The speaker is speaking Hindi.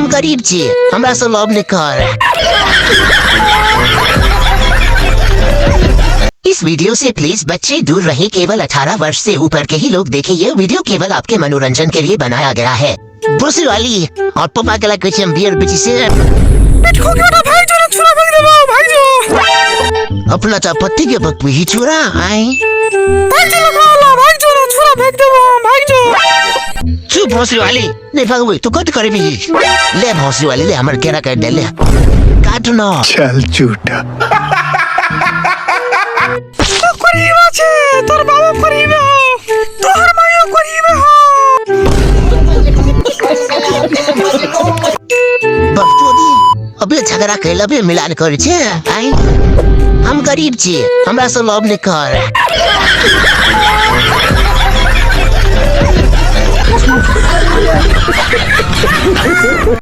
हम गरीब छी, हमरा से लव नहीं कर। इस वीडियो से प्लीज बच्चे दूर रहें। केवल 18 वर्ष से ऊपर के ही लोग देखें। यह वीडियो केवल आपके मनोरंजन के लिए बनाया गया है। भोसड़ी वाली और पापा के लगे बियर बिची से अपना चापत्ती के बक ही चुरा आई। चुप भोसड़ी वाली नहीं भाग तू कट करे भी ले। भोसड़ी वाली ले हमारे केरा कर दे ले काट ना चल झूठा। तोर बाबा करीब हो, तोहर मायो करीब हो। बकचोदी अबे झगड़ा कैल अबे मिलान करे छे आई। हम गरीब छी, हमरा से लव नहीं कर।